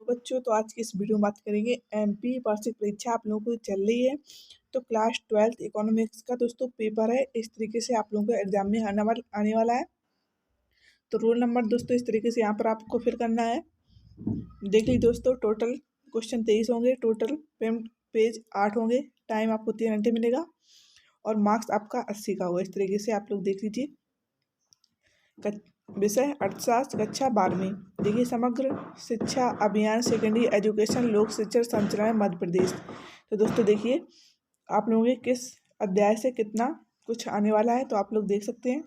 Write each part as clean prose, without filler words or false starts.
बच्चों, तो आज की इस वीडियो में बात करेंगे एमपी वार्षिक परीक्षा आप लोगों को चल रही है। तो क्लास 12th इकोनॉमिक्स का दोस्तों पेपर है। इस तरीके से आप लोगों को एग्जाम में आने वाला है। तो रोल नंबर दोस्तों इस तरीके से यहाँ पर आपको फिल करना है। देख लीजिए दोस्तों, टोटल क्वेश्चन 23 होंगे, टोटल पेज 8 होंगे, टाइम आपको 3 घंटे मिलेगा और मार्क्स आपका 80 का होगा। इस तरीके से आप लोग देख लीजिए। विषय अर्थशास्त्र, कक्षा 12वीं। देखिए, समग्र शिक्षा अभियान, सेकेंडरी एजुकेशन, लोक शिक्षण संचालनालय मध्य प्रदेश। तो दोस्तों देखिए, आप लोगों के किस अध्याय से कितना कुछ आने वाला है, तो आप लोग देख सकते हैं।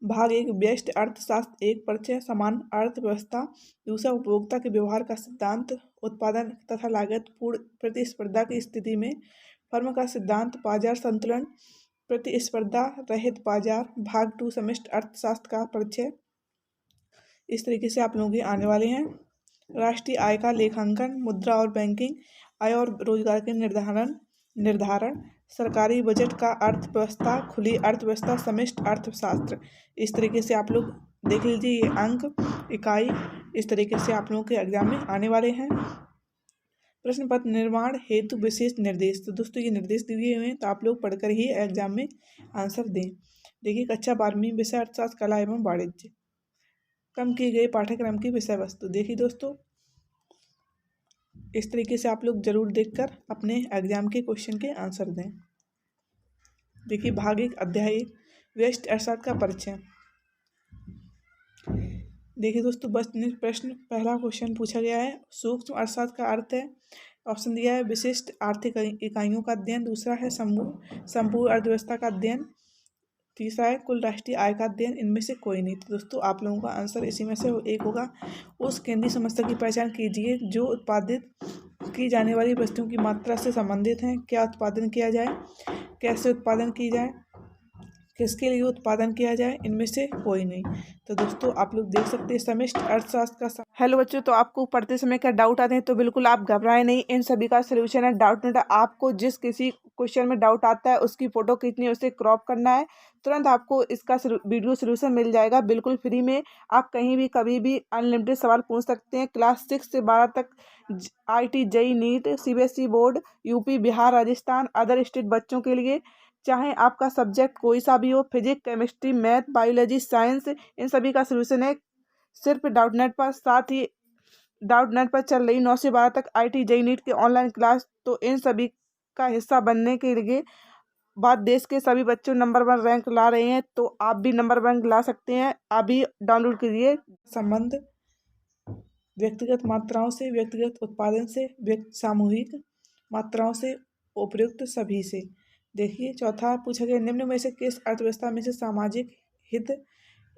भाग 1 व्यष्टि अर्थशास्त्र, 1 परिचय, समान अर्थव्यवस्था। दूसरा, उपभोक्ता के व्यवहार का सिद्धांत, उत्पादन तथा लागत पूर्ण प्रतिस्पर्धा की स्थिति में फर्म का सिद्धांत, बाजार संतुलन, प्रतिस्पर्धा रहित बाजार। भाग 2 समष्टि अर्थशास्त्र का परिचय। इस तरीके से आप लोगों के आने वाले हैं। राष्ट्रीय आय का लेखांकन, मुद्रा और बैंकिंग, आय और रोजगार के निर्धारण, सरकारी बजट का अर्थव्यवस्था, खुली अर्थव्यवस्था, समष्टि अर्थशास्त्र। इस तरीके से आप लोग देख लीजिए, ये अंक इकाई इस तरीके से आप लोगों के एग्जाम में आने वाले हैं। प्रश्न पत्र निर्माण हेतु विशेष निर्देश। तो दोस्तों ये निर्देश दिए हुए हैं, तो आप लोग पढ़कर ही एग्जाम में आंसर दें। देखिए, कक्षा 12वीं, विषय अर्थशास्त्र, कला एवं वाणिज्य। कम की गई पाठ्यक्रम की विषय वस्तु। देखिए दोस्तों, इस तरीके से आप लोग जरूर देखकर अपने एग्जाम के क्वेश्चन के आंसर दें। देखिए, भाग 1 अध्याय 1 व्यष्टि अर्थशास्त्र का परिचय। देखिए दोस्तों, बस प्रश्न पहला क्वेश्चन पूछा गया है। सूक्ष्म अर्थशास्त्र का अर्थ है, ऑप्शन दिया है विशिष्ट आर्थिक इकाइयों का अध्ययन। दूसरा है संपूर्ण अर्थव्यवस्था का अध्ययन। तीसरा है कुल राष्ट्रीय आय का अध्ययन। इनमें से कोई नहीं। तो दोस्तों आप लोगों का आंसर इसी में से एक होगा। उस केंद्रीय समस्या की पहचान कीजिए जो उत्पादित की जाने वाली वस्तुओं की मात्रा से संबंधित हैं। क्या उत्पादन किया जाए, कैसे उत्पादन की जाए, किसके लिए उत्पादन किया जाए। इनमें से कोई नहीं। तो दोस्तों आप लोग देख सकते हैं समष्टि अर्थशास्त्र का। हेलो बच्चों, तो आपको पढ़ते समय क्या डाउट आते हैं, तो बिल्कुल आप घबराएं नहीं। इन सभी का सलूशन है डाउट नेट। आपको जिस किसी क्वेश्चन में डाउट आता है उसकी फोटो खींचनी है, उसे क्रॉप करना है, तुरंत आपको इसका वीडियो सोल्यूशन मिल जाएगा बिल्कुल फ्री में। आप कहीं भी कभी भी अनलिमिटेड सवाल पूछ सकते हैं। क्लास 6 से 12 तक IIT JEE NEET, CBSE board, UP, Bihar, Rajasthan, other state बच्चों के लिए, चाहे आपका सब्जेक्ट कोई सा भी हो, physics, chemistry, math, biology, science, इन सभी का सलूशन है सिर्फ डाउट नेट पर। साथ ही डाउट नेट पर चल रही 9 से 12 तक IIT JEE नीट की ऑनलाइन क्लास। तो इन सभी का हिस्सा बनने के लिए बाद देश के सभी बच्चों नंबर 1 रैंक ला रहे हैं, तो आप भी नंबर 1 ला सकते हैं। अभी डाउनलोड कीजिए। संबंध व्यक्तिगत मात्राओं से, व्यक्तिगत उत्पादन से, सामूहिक मात्राओं से, उपयुक्त सभी से। देखिए, चौथा पूछा गया निम्न में से किस अर्थव्यवस्था में से सामाजिक हित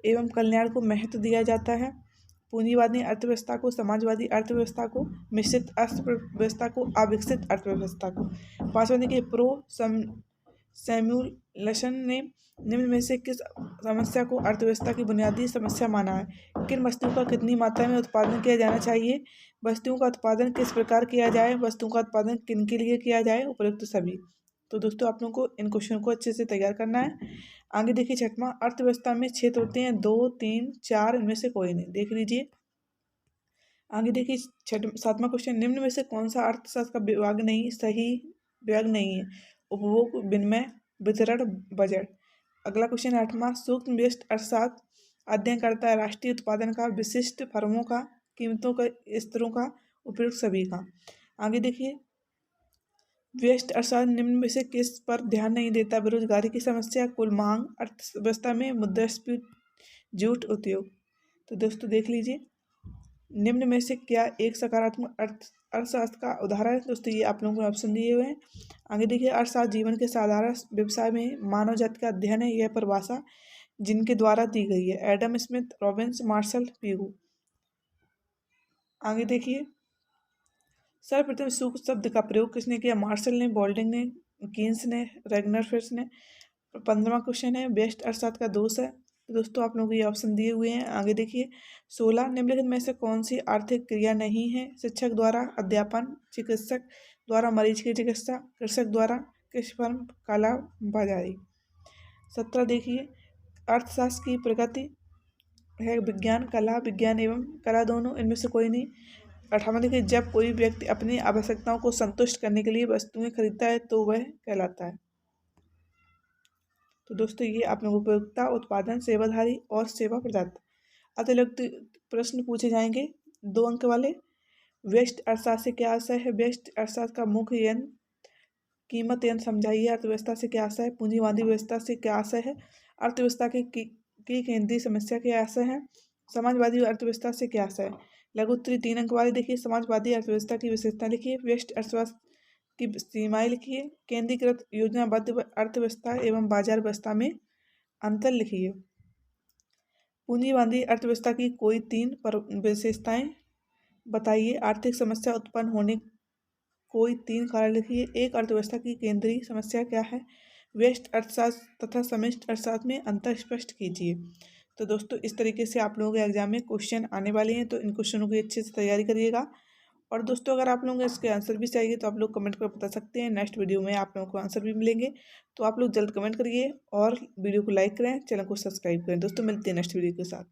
एवं कल्याण को महत्व दिया जाता है। पूंजीवादी अर्थव्यवस्था को, समाजवादी अर्थव्यवस्था को, मिश्रित अर्थव्यवस्था को, अविकसित अर्थव्यवस्था को। पांचवा देखिए, सैमुअलसन ने निम्न में से किस समस्या को अर्थव्यवस्था की बुनियादी समस्या माना है। किन वस्तुओं का कितनी मात्रा में उत्पादन किया जाना चाहिए, वस्तुओं का उत्पादन किस प्रकार किया जाए, वस्तुओं का उत्पादन किन के लिए किया जाए, उपयुक्त सभी। तो दोस्तों आप लोगों को इन क्वेश्चन को अच्छे से तैयार करना है। आगे देखिए, छठवां, अर्थव्यवस्था में क्षेत्र होते हैं 2, 3, 4, इनमें से कोई नहीं। देख लीजिए। आगे देखिए, 7वां क्वेश्चन, निम्न में से कौन सा अर्थशास्त्र का विभाग नहीं है। उपभोग, विनिमय, वितरण, बजट। अगला क्वेश्चन 8वां, सूक्ष्म व्यष्टि अर्थशास्त्र अध्ययन करता है राष्ट्रीय उत्पादन का, विशिष्ट फर्मों का, कीमतों का, स्तरों का, उपयुक्त सभी का। आगे देखिए, व्यष्टि अर्थशास्त्र निम्न में से किस पर ध्यान नहीं देता। बेरोजगारी की समस्या, कुल मांग, अर्थव्यवस्था में मुद्रास्फीति, जूट उद्योग। तो दोस्तों देख लीजिए, निम्न में से क्या एक सकारात्मक अर्थशास्त्र का उदाहरण है। दोस्तों ये आप लोगों को ऑप्शन दिए हुए हैं। आगे देखिए, अर्थशास्त्र जीवन के साधारण व्यवसाय में मानव जाति का अध्ययन है। यह परिभाषा जिनके द्वारा दी गई है, Adam Smith, Robbins, Marshall, Pigou. आगे देखिए, सर्वप्रथम सूक्ष्म शब्द का प्रयोग किसने किया। मार्शल ने, बोल्डिंग ने, कीन्स ने, रैग्नरफिश ने। 15वां क्वेश्चन है, व्यष्टि अर्थशास्त्र का दोष है। तो दोस्तों आप लोगों को ये ऑप्शन दिए हुए हैं। आगे देखिए, 16, निम्नलिखित में से कौन सी आर्थिक क्रिया नहीं है। शिक्षक द्वारा अध्यापन, चिकित्सक द्वारा मरीज की चिकित्सा, कृषक द्वारा कृषि फर्म, काला बाजारी। 17 देखिए, अर्थशास्त्र की प्रगति है विज्ञान, कला, विज्ञान एवं कला दोनों, इनमें से कोई नहीं। 18वां देखिए, जब कोई व्यक्ति अपनी आवश्यकताओं को संतुष्ट करने के लिए वस्तुएं खरीदता है तो वह कहलाता है। तो दोस्तों ये आप लोगों को उपयोगिता, उत्पादन, सेवाधारी और सेवा प्रदाता। अतिरिक्त प्रश्न पूछे जाएंगे 2 अंक वाले। व्यष्टि अर्थशास्त्र से क्या आशय है? व्यष्टि अर्थशास्त्र का मुख्य यन कीमत यन समझाइए। अर्थव्यवस्था से क्या आशय है? पूंजीवादी व्यवस्था से क्या आशय है? अर्थव्यवस्था की केंद्रीय समस्या क्या आशय है? समाजवादी अर्थव्यवस्था से क्या आशय है? लघु उत्तरी 3 अंक वाले देखिए, समाजवादी अर्थव्यवस्था की विशेषता लिखिए, व्यष्टि अर्थशास्त्र की सीमाएं लिखिए, केंद्रीकृत योजनाबद्ध अर्थव्यवस्था एवं बाजार व्यवस्था में अंतर लिखिए। पूंजीवादी अर्थव्यवस्था की कोई 3 विशेषताएं बताइए। आर्थिक समस्या उत्पन्न होने कोई 3 कारण लिखिए। एक, अर्थव्यवस्था की केंद्रीय समस्या क्या है? व्यष्टि अर्थशास्त्र तथा समष्टि अर्थशास्त्र में अंतर स्पष्ट कीजिए। तो दोस्तों इस तरीके से आप लोगों के एग्जाम में क्वेश्चन आने वाले हैं, तो इन क्वेश्चनों की अच्छे से तैयारी करिएगा। और दोस्तों अगर आप लोगों को इसके आंसर भी चाहिए तो आप लोग कमेंट कर बता सकते हैं। नेक्स्ट वीडियो में आप लोगों को आंसर भी मिलेंगे, तो आप लोग जल्द कमेंट करिए और वीडियो को लाइक करें, चैनल को सब्सक्राइब करें। दोस्तों मिलते हैं नेक्स्ट वीडियो के साथ।